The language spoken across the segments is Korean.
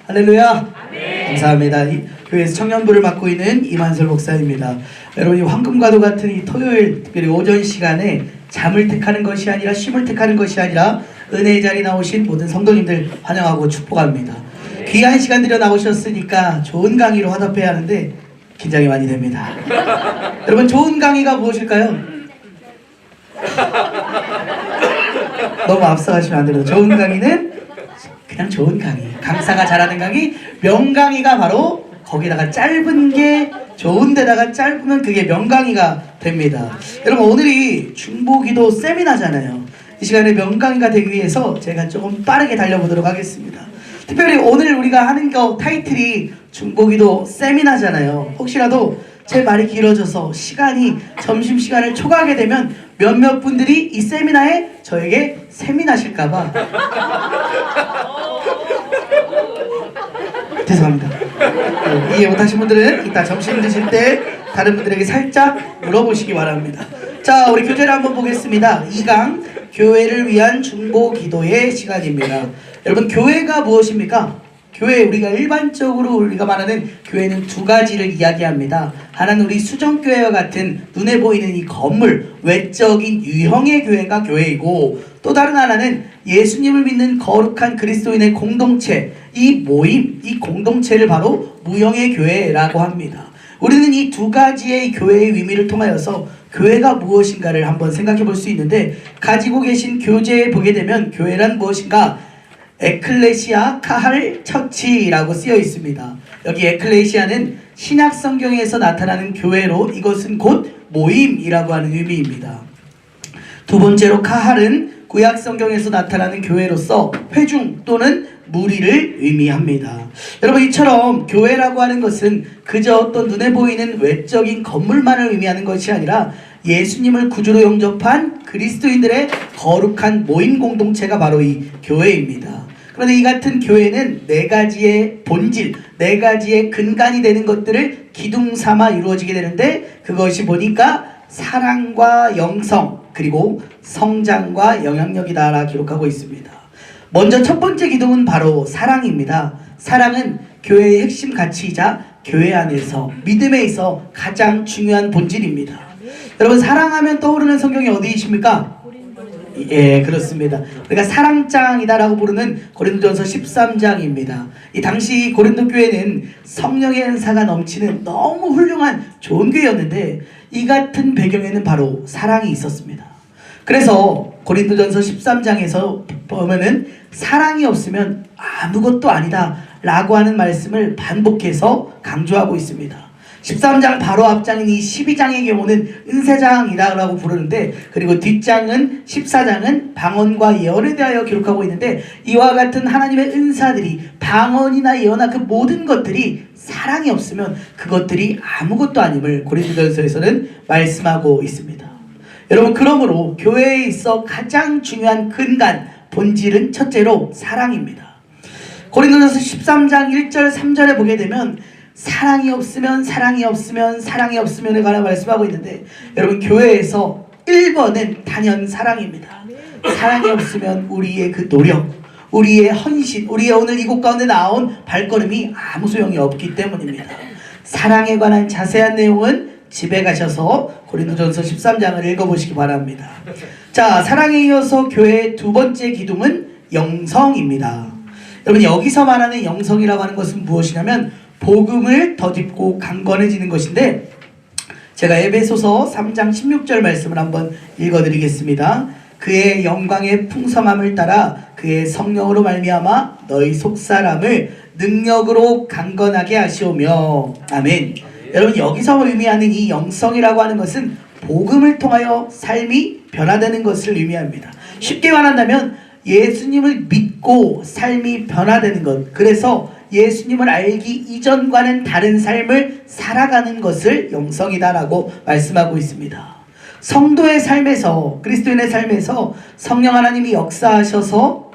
할렐루야. 아멘. 감사합니다. 이 교회에서 청년부를 맡고 있는 이만설 목사입니다. 여러분이 황금과도 같은 이 토요일 특별히 오전 시간에 잠을 택하는 것이 아니라 쉼을 택하는 것이 아니라 은혜의 자리에 나오신 모든 성도님들 환영하고 축복합니다. 귀한 시간 들여 나오셨으니까 좋은 강의로 화답해야 하는데 긴장이 많이 됩니다. 여러분, 좋은 강의가 무엇일까요? 너무 앞서가시면 안 돼요. 좋은 강의는 그냥 좋은 강의, 강사가 잘하는 강의, 명강의가 바로 거기다가 짧은 게 좋은 데다가 짧으면 그게 명강의가 됩니다. 여러분, 오늘이 중보기도 세미나잖아요. 이 시간에 명강의가 되기 위해서 제가 조금 빠르게 달려보도록 하겠습니다. 특별히 오늘 우리가 하는 거 타이틀이 중보기도 세미나잖아요. 혹시라도 제 말이 길어져서 시간이 점심시간을 초과하게 되면 몇몇 분들이 이 세미나에 저에게 세미나실까봐 죄송합니다. 이해 못하신 분들은 이따 점심 드실 때 다른 분들에게 살짝 물어보시기 바랍니다. 자, 우리 교재를 한번 보겠습니다. 2강 교회를 위한 중보 기도의 시간입니다. 여러분, 교회가 무엇입니까? 교회, 우리가 일반적으로 우리가 말하는 교회는 두 가지를 이야기합니다. 하나는 우리 수정교회와 같은 눈에 보이는 이 건물, 외적인 유형의 교회가 교회이고, 또 다른 하나는 예수님을 믿는 거룩한 그리스도인의 공동체, 이 모임, 이 공동체를 바로 무형의 교회라고 합니다. 우리는 이 두 가지의 교회의 의미를 통하여서 교회가 무엇인가를 한번 생각해 볼 수 있는데, 가지고 계신 교재에 보게 되면 교회란 무엇인가? 에클레시아 카할 처치라고 쓰여 있습니다. 여기 에클레시아는 신약 성경에서 나타나는 교회로 이것은 곧 모임이라고 하는 의미입니다. 두 번째로 카할은 구약 성경에서 나타나는 교회로서 회중 또는 무리를 의미합니다. 여러분, 이처럼 교회라고 하는 것은 그저 어떤 눈에 보이는 외적인 건물만을 의미하는 것이 아니라 예수님을 구주로 영접한 그리스도인들의 거룩한 모임 공동체가 바로 이 교회입니다. 그런데 이 같은 교회는 네 가지의 본질, 네 가지의 근간이 되는 것들을 기둥 삼아 이루어지게 되는데, 그것이 보니까 사랑과 영성 그리고 성장과 영향력이다라 기록하고 있습니다. 먼저 첫 번째 기둥은 바로 사랑입니다. 사랑은 교회의 핵심 가치이자 교회 안에서 믿음에 있어 가장 중요한 본질입니다. 여러분, 사랑하면 떠오르는 성경이 어디이십니까? 예, 그렇습니다. 우리가 사랑장이다라고 부르는 고린도전서 13장입니다. 이 당시 고린도 교회는 성령의 은사가 넘치는 너무 훌륭한 좋은 교회였는데, 이 같은 배경에는 바로 사랑이 있었습니다. 그래서 고린도전서 13장에서 보면은 사랑이 없으면 아무것도 아니다 라고 하는 말씀을 반복해서 강조하고 있습니다. 13장 바로 앞장인 이 12장의 경우는 은사장이라고 부르는데, 그리고 뒷장은 14장은 방언과 예언에 대하여 기록하고 있는데, 이와 같은 하나님의 은사들이 방언이나 예언이나 그 모든 것들이 사랑이 없으면 그것들이 아무것도 아님을 고린도전서에서는 말씀하고 있습니다. 여러분, 그러므로 교회에 있어 가장 중요한 근간, 본질은 첫째로 사랑입니다. 고린도전서 13장 1절 3절에 보게 되면 사랑이 없으면 에 관한 말씀하고 있는데, 여러분, 교회에서 1번은 단연 사랑입니다. 사랑이 없으면 우리의 그 노력, 우리의 헌신, 우리의 오늘 이곳 가운데 나온 발걸음이 아무 소용이 없기 때문입니다. 사랑에 관한 자세한 내용은 집에 가셔서 고린도전서 13장을 읽어보시기 바랍니다. 자, 사랑에 이어서 교회의 두 번째 기둥은 영성입니다. 여러분, 여기서 말하는 영성이라고 하는 것은 무엇이냐면 복음을 덧입고 강건해지는 것인데, 제가 에베소서 3장 16절 말씀을 한번 읽어드리겠습니다. 그의 영광의 풍성함을 따라 그의 성령으로 말미암아 너희 속사람을 능력으로 강건하게 하시오며. 아멘. 여러분, 여기서 의미하는 이 영성이라고 하는 것은 복음을 통하여 삶이 변화되는 것을 의미합니다. 쉽게 말한다면 예수님을 믿고 삶이 변화되는 것, 그래서 예수님을 알기 이전과는 다른 삶을 살아가는 것을 영성이다라고 말씀하고 있습니다. 성도의 삶에서, 그리스도인의 삶에서 성령 하나님이 역사하셔서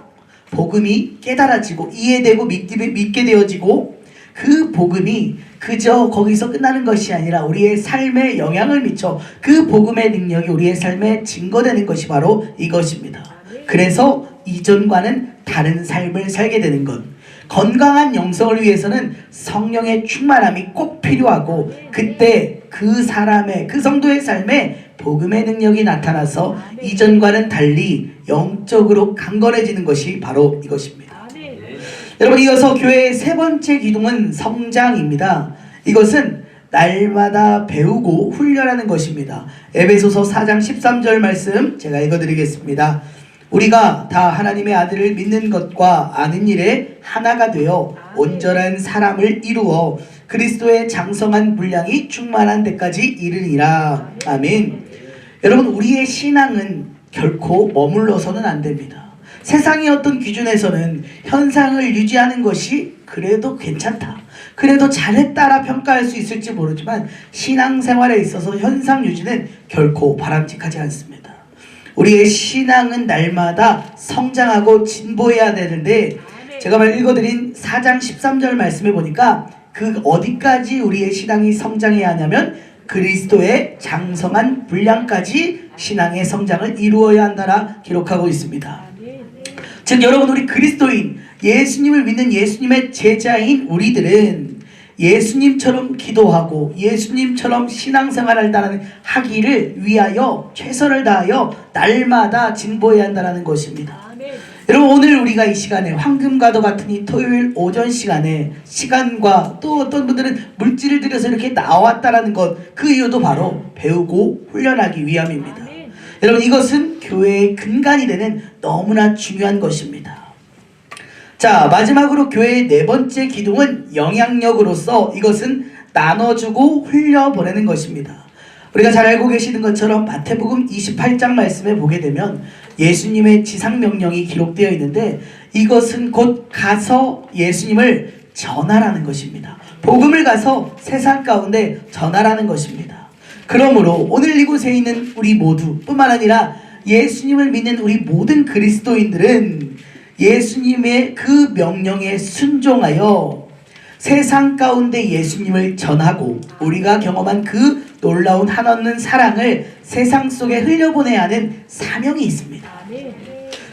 복음이 깨달아지고 이해되고 믿게 되어지고, 그 복음이 그저 거기서 끝나는 것이 아니라 우리의 삶에 영향을 미쳐 그 복음의 능력이 우리의 삶에 증거되는 것이 바로 이것입니다. 그래서 이전과는 다른 삶을 살게 되는 것, 건강한 영성을 위해서는 성령의 충만함이 꼭 필요하고, 그때 그 사람의, 그 성도의 삶에 복음의 능력이 나타나서 이전과는 달리 영적으로 강건해지는 것이 바로 이것입니다. 여러분, 이어서 교회의 세 번째 기둥은 성장입니다. 이것은 날마다 배우고 훈련하는 것입니다. 에베소서 4장 13절 말씀 제가 읽어드리겠습니다. 우리가 다 하나님의 아들을 믿는 것과 아는 일에 하나가 되어 온전한 사람을 이루어 그리스도의 장성한 분량이 충만한 데까지 이르니라. 아멘. 여러분, 우리의 신앙은 결코 머물러서는 안 됩니다. 세상의 어떤 기준에서는 현상을 유지하는 것이 그래도 괜찮다, 그래도 잘했다라 평가할 수 있을지 모르지만, 신앙생활에 있어서 현상 유지는 결코 바람직하지 않습니다. 우리의 신앙은 날마다 성장하고 진보해야 되는데, 제가 읽어드린 4장 13절 말씀에 보니까 그 어디까지 우리의 신앙이 성장해야 하냐면 그리스도의 장성한 분량까지 신앙의 성장을 이루어야 한다라 기록하고 있습니다. 즉, 여러분, 우리 그리스도인, 예수님을 믿는 예수님의 제자인 우리들은 예수님처럼 기도하고 예수님처럼 신앙생활을 하기를 위하여 최선을 다하여 날마다 진보해야 한다는 것입니다. 여러분, 오늘 우리가 이 시간에 황금과도 같은 이 토요일 오전 시간에 시간과, 또 어떤 분들은 물질을 들여서 이렇게 나왔다라는 것, 그 이유도 바로 배우고 훈련하기 위함입니다. 여러분, 이것은 교회의 근간이 되는 너무나 중요한 것입니다. 자, 마지막으로 교회의 네 번째 기둥은 영향력으로서 이것은 나눠주고 흘려보내는 것입니다. 우리가 잘 알고 계시는 것처럼 마태복음 28장 말씀에 보게 되면 예수님의 지상명령이 기록되어 있는데, 이것은 곧 가서 예수님을 전하라는 것입니다. 복음을 가서 세상 가운데 전하라는 것입니다. 그러므로 오늘 이곳에 있는 우리 모두 뿐만 아니라 예수님을 믿는 우리 모든 그리스도인들은 예수님의 그 명령에 순종하여 세상 가운데 예수님을 전하고 우리가 경험한 그 놀라운 한없는 사랑을 세상 속에 흘려보내야 하는 사명이 있습니다.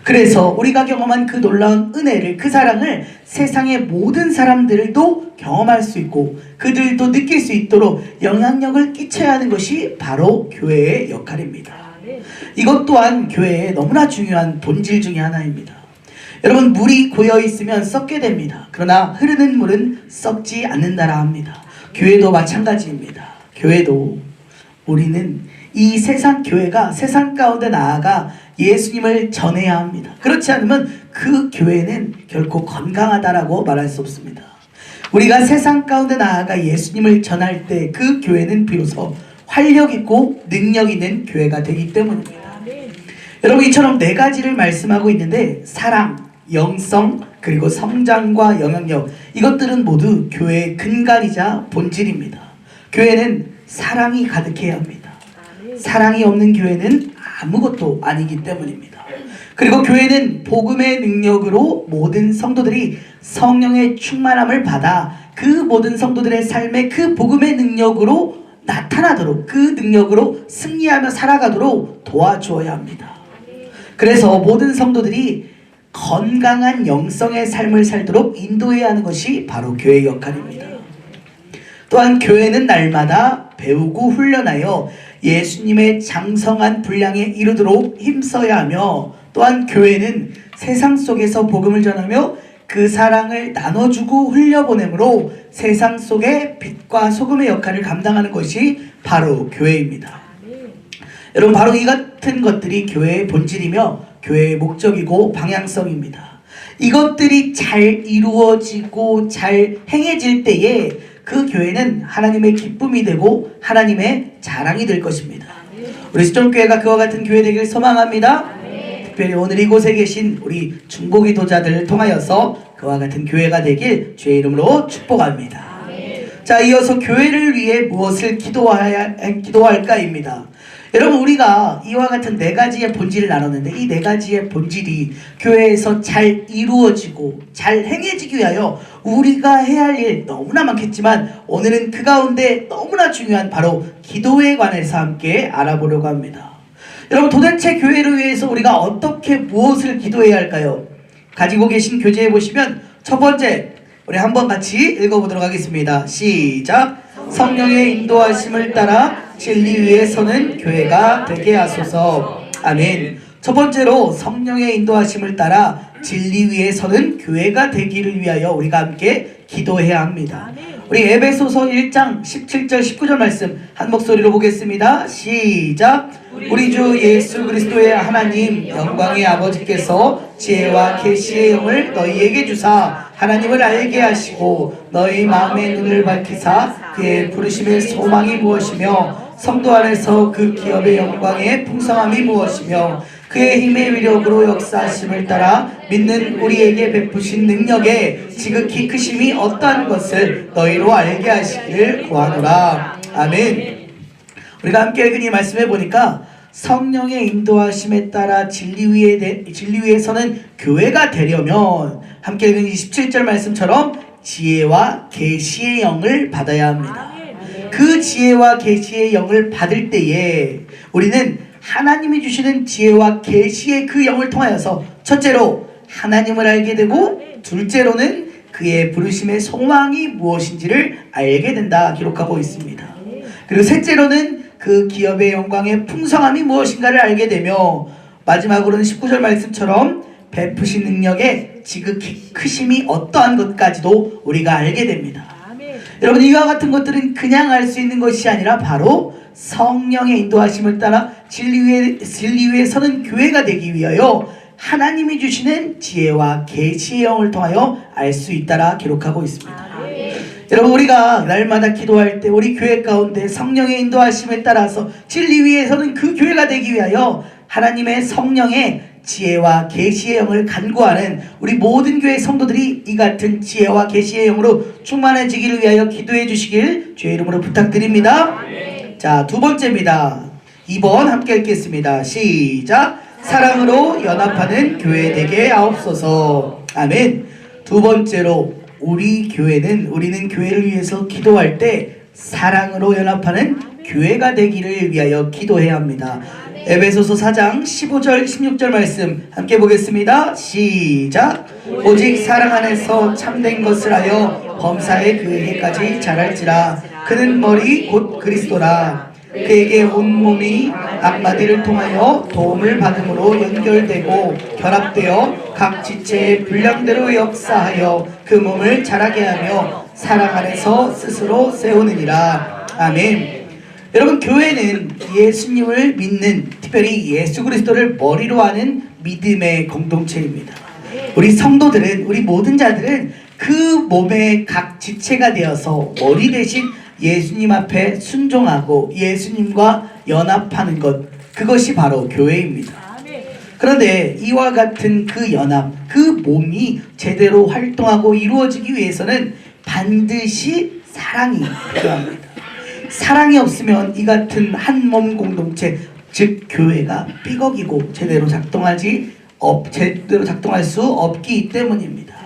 그래서 우리가 경험한 그 놀라운 은혜를, 그 사랑을 세상의 모든 사람들도 경험할 수 있고 그들도 느낄 수 있도록 영향력을 끼쳐야 하는 것이 바로 교회의 역할입니다. 이것 또한 교회의 너무나 중요한 본질 중에 하나입니다. 여러분, 물이 고여 있으면 썩게 됩니다. 그러나 흐르는 물은 썩지 않는다라 합니다. 교회도 마찬가지입니다. 교회도, 우리는 이 세상, 교회가 세상 가운데 나아가 예수님을 전해야 합니다. 그렇지 않으면 그 교회는 결코 건강하다라고 말할 수 없습니다. 우리가 세상 가운데 나아가 예수님을 전할 때 그 교회는 비로소 활력 있고 능력 있는 교회가 되기 때문입니다. 여러분, 이처럼 네 가지를 말씀하고 있는데, 사랑, 영성, 그리고 성장과 영향력, 이것들은 모두 교회의 근간이자 본질입니다. 교회는 사랑이 가득해야 합니다. 사랑이 없는 교회는 아무것도 아니기 때문입니다. 그리고 교회는 복음의 능력으로 모든 성도들이 성령의 충만함을 받아 그 모든 성도들의 삶에 그 복음의 능력으로 나타나도록, 그 능력으로 승리하며 살아가도록 도와주어야 합니다. 그래서 모든 성도들이 건강한 영성의 삶을 살도록 인도해야 하는 것이 바로 교회의 역할입니다. 또한 교회는 날마다 배우고 훈련하여 예수님의 장성한 분량에 이르도록 힘써야 하며, 또한 교회는 세상 속에서 복음을 전하며 그 사랑을 나눠주고 흘려보내므로 세상 속에 빛과 소금의 역할을 감당하는 것이 바로 교회입니다. 여러분, 바로 이 같은 것들이 교회의 본질이며 교회의 목적이고 방향성입니다. 이것들이 잘 이루어지고 잘 행해질 때에 그 교회는 하나님의 기쁨이 되고 하나님의 자랑이 될 것입니다. 우리 수정교회가 그와 같은 교회 되길 소망합니다. 특별히 오늘 이곳에 계신 우리 중보기도자들을 통하여서 그와 같은 교회가 되길 주의 이름으로 축복합니다. 자, 이어서 교회를 위해 무엇을 기도할까입니다. 여러분, 우리가 이와 같은 네 가지의 본질을 나눴는데, 이 네 가지의 본질이 교회에서 잘 이루어지고 잘 행해지기 위하여 우리가 해야 할 일 너무나 많겠지만, 오늘은 그 가운데 너무나 중요한 바로 기도에 관해서 함께 알아보려고 합니다. 여러분, 도대체 교회를 위해서 우리가 어떻게 무엇을 기도해야 할까요? 가지고 계신 교재에 보시면 첫 번째, 우리 한번 같이 읽어보도록 하겠습니다. 시작. 성령의 인도하심을 따라 진리 위에 서는 교회가 되게 하소서. 아멘. 첫 번째로 성령의 인도하심을 따라 진리 위에 서는 교회가 되기를 위하여 우리가 함께 기도해야 합니다. 우리 에베소서 1장 17절 19절 말씀 한 목소리로 보겠습니다. 시작. 우리 주 예수 그리스도의 하나님 영광의 아버지께서 지혜와 계시의 영을 너희에게 주사 하나님을 알게 하시고 너희 마음의 눈을 밝히사 그의 부르심의 소망이 무엇이며 성도 안에서 그 기업의 영광의 풍성함이 무엇이며 그의 힘의 위력으로 역사하심을 따라 믿는 우리에게 베푸신 능력에 지극히 크심이 어떠한 것을 너희로 알게 하시기를 구하노라. 아멘. 우리가 함께 읽은 이 말씀해 보니까 성령의 인도하심에 따라 진리 위에 서는 교회가 되려면 함께 읽은 27절 말씀처럼 지혜와 계시의 영을 받아야 합니다. 그 지혜와 계시의 영을 받을 때에 우리는 하나님이 주시는 지혜와 계시의 그 영을 통하여서 첫째로 하나님을 알게 되고 둘째로는 그의 부르심의 소망이 무엇인지를 알게 된다 기록하고 있습니다. 그리고 셋째로는 그 기업의 영광의 풍성함이 무엇인가를 알게 되며 마지막으로는 19절 말씀처럼 베푸신 능력의 지극히 크심이 어떠한 것까지도 우리가 알게 됩니다. 여러분, 이와 같은 것들은 그냥 알 수 있는 것이 아니라 바로 성령의 인도하심을 따라 진리 위에 서는 교회가 되기 위하여 하나님이 주시는 지혜와 계시의 영을 통하여 알 수 있다라 기록하고 있습니다. 여러분, 우리가 날마다 기도할 때 우리 교회 가운데 성령의 인도하심에 따라서 진리 위에 서는 그 교회가 되기 위하여 하나님의 성령의 지혜와 계시의 영을 간구하는 우리 모든 교회 성도들이 이 같은 지혜와 계시의 영으로 충만해지기를 위하여 기도해 주시길 주의 이름으로 부탁드립니다. 자, 두 번째입니다. 2번 함께 읽겠습니다. 시작. 사랑으로 연합하는 교회 되게 하옵소서. 아멘. 두 번째로 우리는 교회를 위해서 기도할 때 사랑으로 연합하는 교회가 되기를 위하여 기도해야 합니다. 에베소서 4장 15절 16절 말씀 함께 보겠습니다. 시작. 오직 사랑 안에서 참된 것을 하여 범사에 그에게까지 자랄지라. 그는 머리 곧 그리스도라. 그에게 온 몸이 앞마디를 통하여 도움을 받음으로 연결되고 결합되어 각 지체의 분량대로 역사하여 그 몸을 자라게 하며 사랑 안에서 스스로 세우느니라. 아멘. 여러분, 교회는 예수님을 믿는, 특별히 예수 그리스도를 머리로 하는 믿음의 공동체입니다. 우리 성도들은, 우리 모든 자들은 그 몸의 각 지체가 되어서 머리 대신 예수님 앞에 순종하고 예수님과 연합하는 것, 그것이 바로 교회입니다. 그런데 이와 같은 그 연합, 그 몸이 제대로 활동하고 이루어지기 위해서는 반드시 사랑이 필요합니다. 사랑이 없으면 이 같은 한 몸 공동체, 즉 교회가 삐걱이고 제대로 작동할 수 없기 때문입니다.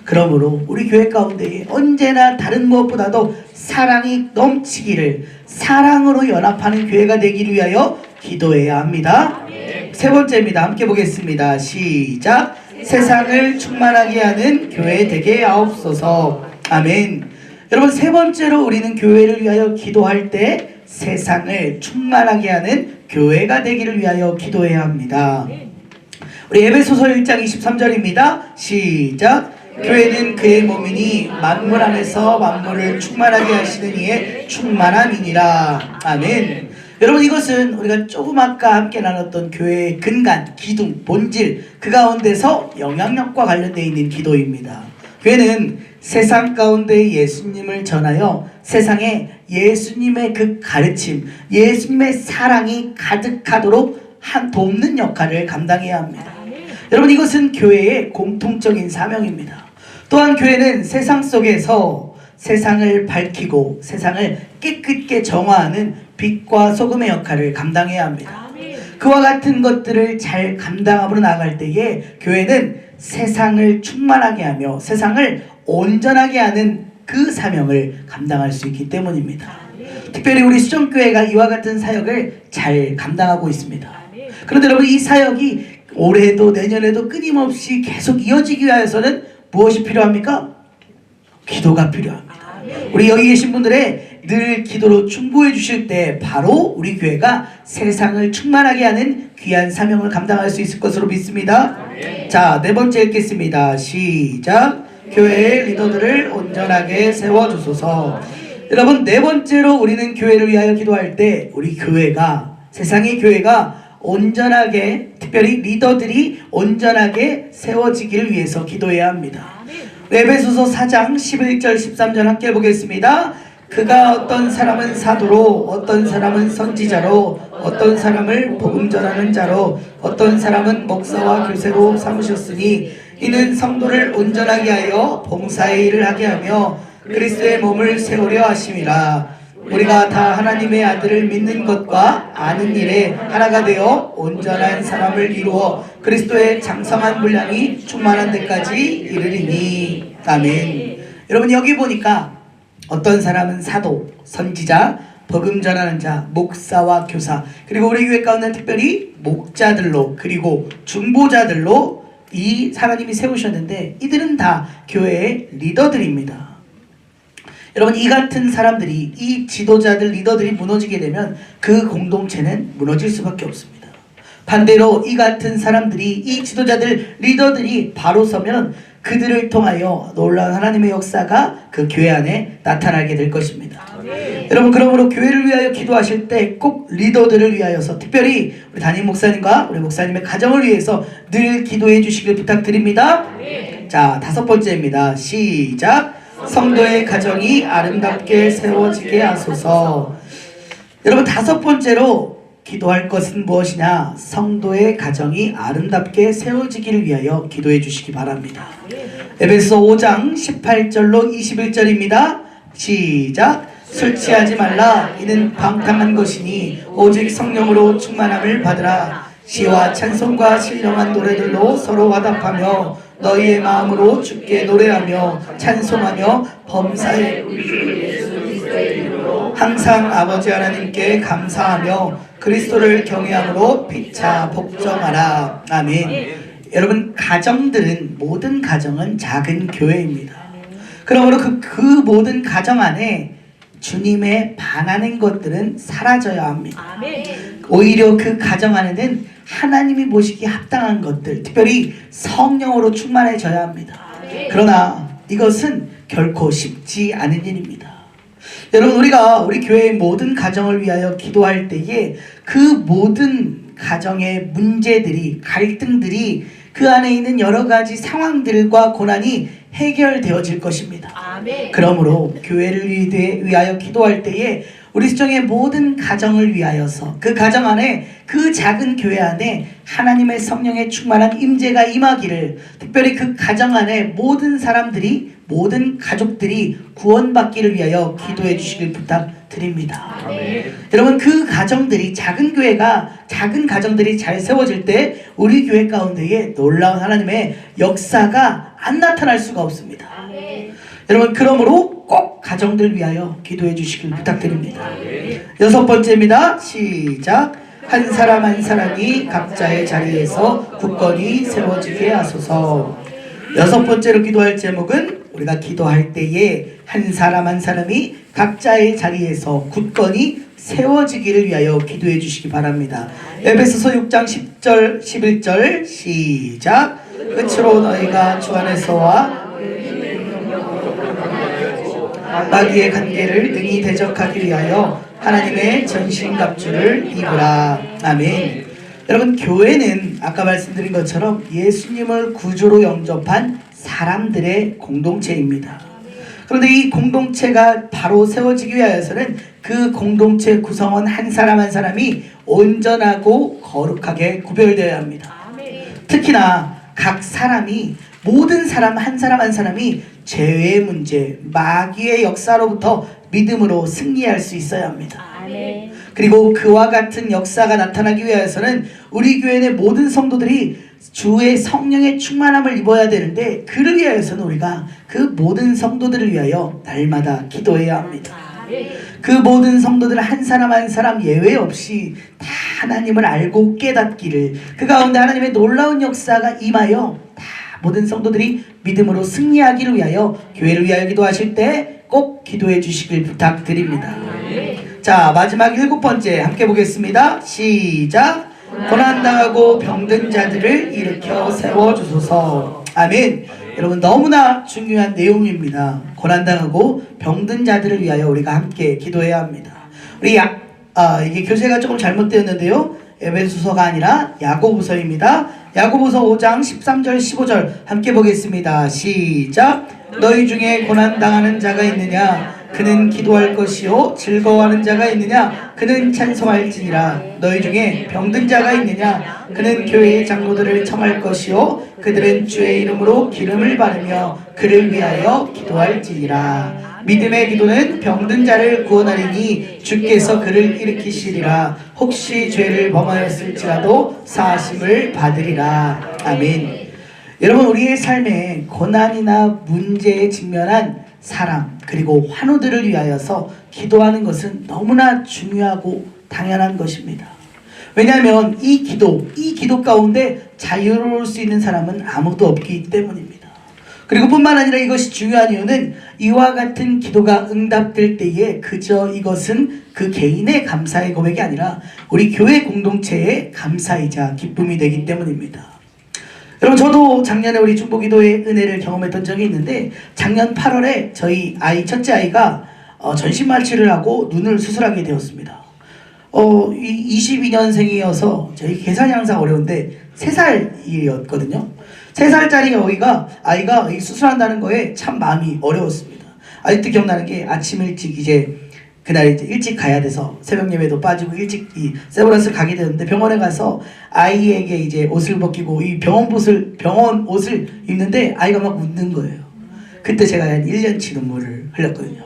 그러므로 우리 교회 가운데 언제나 다른 무엇보다도 사랑이 넘치기를, 사랑으로 연합하는 교회가 되기를 위하여 기도해야 합니다. 세 번째입니다. 함께 보겠습니다. 시작. 세상을 충만하게 하는 교회 되게 하옵소서. 아멘. 여러분, 세 번째로 우리는 교회를 위하여 기도할 때 세상을 충만하게 하는 교회가 되기를 위하여 기도해야 합니다. 우리 에베소서 1장 23절입니다. 시작. 교회는 그의 몸이니 만물 안에서 만물을 충만하게 하시는 이의 충만함이니라. 아멘. 여러분, 이것은 우리가 조금 아까 함께 나눴던 교회의 근간, 기둥, 본질, 그 가운데서 영향력과 관련되어 있는 기도입니다. 교회는 세상 가운데 예수님을 전하여 세상에 예수님의 그 가르침, 예수님의 사랑이 가득하도록 돕는 역할을 감당해야 합니다. 여러분, 이것은 교회의 공통적인 사명입니다. 또한 교회는 세상 속에서 세상을 밝히고 세상을 깨끗게 정화하는 빛과 소금의 역할을 감당해야 합니다. 그와 같은 것들을 잘 감당함으로 나아갈 때에 교회는 세상을 충만하게 하며 세상을 온전하게 하는 그 사명을 감당할 수 있기 때문입니다. 특별히 우리 수정교회가 이와 같은 사역을 잘 감당하고 있습니다. 그런데 여러분, 이 사역이 올해도 내년에도 끊임없이 계속 이어지기 위해서는 무엇이 필요합니까? 기도가 필요합니다. 우리 여기 계신 분들의 늘 기도로 충고해 주실 때 바로 우리 교회가 세상을 충만하게 하는 귀한 사명을 감당할 수 있을 것으로 믿습니다. 자, 네 번째 읽겠습니다. 시작. 교회의 리더들을 온전하게 세워주소서. 여러분, 네 번째로 우리는 교회를 위하여 기도할 때 우리 교회가, 세상의 교회가 온전하게, 특별히 리더들이 온전하게 세워지기를 위해서 기도해야 합니다. 에베소서 4장 11절 13절 함께 보겠습니다. 그가 어떤 사람은 사도로, 어떤 사람은 선지자로, 어떤 사람을 복음 전하는 자로, 어떤 사람은 목사와 교세로 삼으셨으니 이는 성도를 온전하게 하여 봉사의 일을 하게 하며 그리스도의 몸을 세우려 하심이라. 우리가 다 하나님의 아들을 믿는 것과 아는 일에 하나가 되어 온전한 사람을 이루어 그리스도의 장성한 분량이 충만한 데까지 이르리니. 아멘. 여러분, 여기 보니까 어떤 사람은 사도, 선지자, 복음 전하는 자, 목사와 교사, 그리고 우리 교회 가운데 특별히 목자들로, 그리고 중보자들로 이 하나님이 세우셨는데 이들은 다 교회의 리더들입니다. 여러분, 이 같은 사람들이, 이 지도자들, 리더들이 무너지게 되면 그 공동체는 무너질 수밖에 없습니다. 반대로 이 같은 사람들이, 이 지도자들, 리더들이 바로 서면 그들을 통하여 놀라운 하나님의 역사가 그 교회 안에 나타나게 될 것입니다. 여러분, 그러므로 교회를 위하여 기도하실 때 꼭 리더들을 위하여서, 특별히 우리 담임 목사님과 우리 목사님의 가정을 위해서 늘 기도해 주시길 부탁드립니다. 자, 다섯 번째입니다. 시작. 성도의 가정이 아름답게 세워지게 하소서. 여러분, 다섯 번째로 기도할 것은 무엇이냐? 성도의 가정이 아름답게 세워지기를 위하여 기도해 주시기 바랍니다. 에베소 5장 18절로 21절입니다. 시작. 술 취하지 말라. 이는 방탕한 것이니 오직 성령으로 충만함을 받으라. 시와 찬송과 신령한 노래들로 서로 화답하며 너희의 마음으로 주께 노래하며 찬송하며 범사에 항상 아버지 하나님께 감사하며 그리스도를 경외함으로 피차 복종하라. 아멘. 여러분, 가정들은, 모든 가정은 작은 교회입니다. 그러므로 그 모든 가정 안에 주님에 반하는 것들은 사라져야 합니다. 오히려 그 가정 안에는 하나님이 보시기에 합당한 것들, 특별히 성령으로 충만해져야 합니다. 그러나 이것은 결코 쉽지 않은 일입니다. 여러분, 우리가 우리 교회의 모든 가정을 위하여 기도할 때에 그 모든 가정의 문제들이, 갈등들이, 그 안에 있는 여러 가지 상황들과 고난이 해결되어질 것입니다. 그러므로 교회를 위하여 기도할 때에 우리 수정의 모든 가정을 위하여서 그 가정 안에, 그 작은 교회 안에 하나님의 성령의 충만한 임재가 임하기를, 특별히 그 가정 안에 모든 사람들이, 모든 가족들이 구원받기를 위하여 기도해 주시길 부탁드립니다. 여러분, 그 가정들이, 작은 교회가, 작은 가정들이 잘 세워질 때 우리 교회 가운데에 놀라운 하나님의 역사가 안 나타날 수가 없습니다. 여러분, 그러므로 꼭 가정들 위하여 기도해 주시길 부탁드립니다. 여섯 번째입니다. 시작. 한 사람 한 사람이 각자의 자리에서 굳건히 세워지게 하소서. 여섯 번째로 기도할 제목은 우리가 기도할 때에 한 사람 한 사람이 각자의 자리에서 굳건히 세워지기를 위하여 기도해 주시기 바랍니다. 에베소서 6장 10절 11절 시작. 끝으로 너희가 주 안에서와 마귀의 관계를 능히 대적하기 위하여 하나님의 전신갑주를 입으라. 아멘. 여러분, 교회는 아까 말씀드린 것처럼 예수님을 구주로 영접한 사람들의 공동체입니다. 그런데 이 공동체가 바로 세워지기 위하여서는 그 공동체 구성원 한 사람 한 사람이 온전하고 거룩하게 구별되어야 합니다. 특히나 각 사람이, 모든 사람 한 사람 한 사람이 죄의 문제, 마귀의 역사로부터 믿음으로 승리할 수 있어야 합니다. 그리고 그와 같은 역사가 나타나기 위해서는 우리 교회 내 모든 성도들이 주의 성령의 충만함을 입어야 되는데, 그를 위하여서는 우리가 그 모든 성도들을 위하여 날마다 기도해야 합니다. 그 모든 성도들 한 사람 한 사람 예외 없이 다 하나님을 알고 깨닫기를, 그 가운데 하나님의 놀라운 역사가 임하여 다 모든 성도들이 믿음으로 승리하기를 위하여 교회를 위하여 기도하실 때 꼭 기도해 주시길 부탁드립니다. 자, 마지막 7번째 함께 보겠습니다. 시작. 고난당하고 병든 자들을 일으켜 세워주소서. 아멘. 여러분, 너무나 중요한 내용입니다. 고난당하고 병든 자들을 위하여 우리가 함께 기도해야 합니다. 우리 이게 교재가 조금 잘못되었는데요. 에베소서가 아니라 야고보서입니다. 야고보서 5장 13절 15절 함께 보겠습니다. 시작. 너희 중에 고난당하는 자가 있느냐? 그는 기도할 것이요. 즐거워하는 자가 있느냐? 그는 찬송할지니라. 너희 중에 병든 자가 있느냐? 그는 교회의 장로들을 청할 것이요. 그들은 주의 이름으로 기름을 바르며 그를 위하여 기도할지니라. 믿음의 기도는 병든 자를 구원하리니 주께서 그를 일으키시리라. 혹시 죄를 범하였을지라도 사하심을 받으리라. 아멘. 여러분, 우리의 삶에 고난이나 문제에 직면한 사람 그리고 환우들을 위하여서 기도하는 것은 너무나 중요하고 당연한 것입니다. 왜냐하면 이 기도 가운데 자유로울 수 있는 사람은 아무도 없기 때문입니다. 그리고 뿐만 아니라 이것이 중요한 이유는 이와 같은 기도가 응답될 때에 그저 이것은 그 개인의 감사의 고백이 아니라 우리 교회 공동체의 감사이자 기쁨이 되기 때문입니다. 여러분, 저도 작년에 우리 중보기도의 은혜를 경험했던 적이 있는데 작년 8월에 저희 첫째 아이가 전신마취를 하고 눈을 수술하게 되었습니다. 22년생이어서 저희 계산이 항상 어려운데 3살이었거든요. 3살짜리 아이가 수술한다는 거에 참 마음이 어려웠습니다. 아직도 기억나는 게 아침 일찍 그날 일찍 가야 돼서 새벽 예배도 빠지고 일찍 세브란스 가게 되는데 병원에 가서 아이에게 옷을 벗기고 이 병원 옷을 입는데 아이가 막 웃는 거예요. 그때 제가 한 1년치 눈물을 흘렸거든요.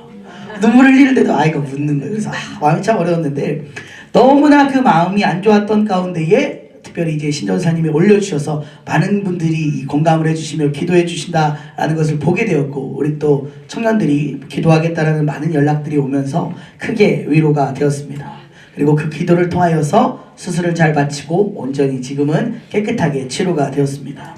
눈물을 흘리는데도 아이가 웃는 거예요. 그래서 마음이 참 어려웠는데 너무나 그 마음이 안 좋았던 가운데에 특별히 신전사님이 올려주셔서 많은 분들이 공감을 해주시며 기도해 주신다라는 것을 보게 되었고 우리 또 청년들이 기도하겠다라는 많은 연락들이 오면서 크게 위로가 되었습니다. 그리고 그 기도를 통하여서 수술을 잘 마치고 온전히 지금은 깨끗하게 치료가 되었습니다.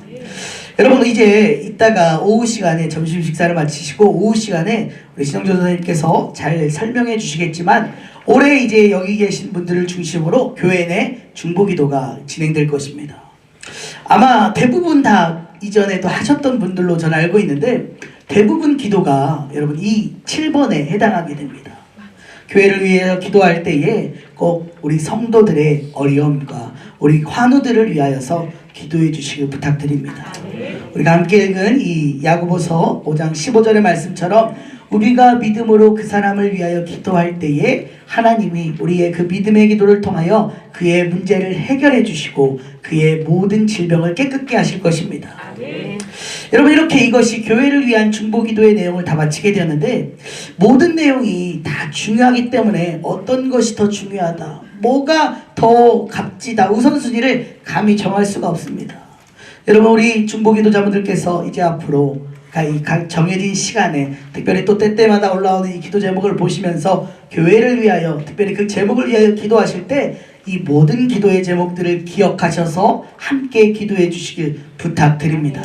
여러분, 이제 이따가 오후 시간에 점심 식사를 마치시고 오후 시간에 우리 신영조 선생님께서 잘 설명해 주시겠지만 올해 여기 계신 분들을 중심으로 교회 내 중보기도가 진행될 것입니다. 아마 대부분 다 이전에도 하셨던 분들로 저는 알고 있는데 대부분 기도가 여러분 이 7번에 해당하게 됩니다. 교회를 위해서 기도할 때에 꼭 우리 성도들의 어려움과 우리 환우들을 위하여서 기도해 주시길 부탁드립니다. 우리가 함께 읽은 이 야고보서 5장 15절의 말씀처럼 우리가 믿음으로 그 사람을 위하여 기도할 때에 하나님이 우리의 그 믿음의 기도를 통하여 그의 문제를 해결해 주시고 그의 모든 질병을 깨끗게 하실 것입니다. 여러분, 이렇게 이것이 교회를 위한 중보기도의 내용을 다 마치게 되었는데 모든 내용이 다 중요하기 때문에 어떤 것이 더 중요하다, 뭐가 더 값지다, 우선순위를 감히 정할 수가 없습니다. 여러분, 우리 중보기도자분들께서 이제 앞으로 이 정해진 시간에 특별히 또 때때마다 올라오는 이 기도 제목을 보시면서 교회를 위하여 특별히 그 제목을 위하여 기도하실 때 이 모든 기도의 제목들을 기억하셔서 함께 기도해 주시길 부탁드립니다.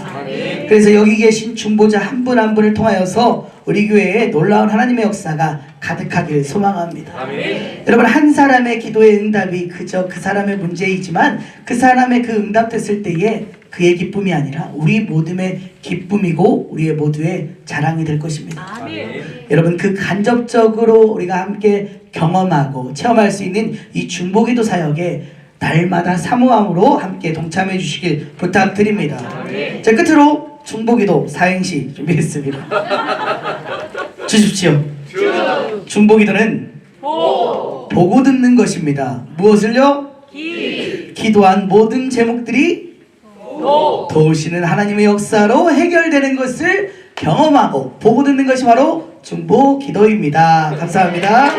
그래서 여기 계신 중보자 한 분 한 분을 통하여서 우리 교회에 놀라운 하나님의 역사가 가득하길 소망합니다. 여러분, 한 사람의 기도의 응답이 그저 그 사람의 문제이지만 그 사람의 그 응답됐을 때에 그의 기쁨이 아니라 우리 모두의 기쁨이고 우리의 모두의 자랑이 될 것입니다. 여러분, 그 간접적으로 우리가 함께 경험하고 체험할 수 있는 이 중보기도 사역에 날마다 사모함으로 함께 동참해 주시길 부탁드립니다. 자, 끝으로 중보기도 사행시 준비했습니다. 주십시오. 중보기도는 보고 듣는 것입니다. 무엇을요? 기도한 모든 제목들이 도우시는 하나님의 역사로 해결되는 것을 경험하고 보고 듣는 것이 바로 중보기도입니다. 감사합니다.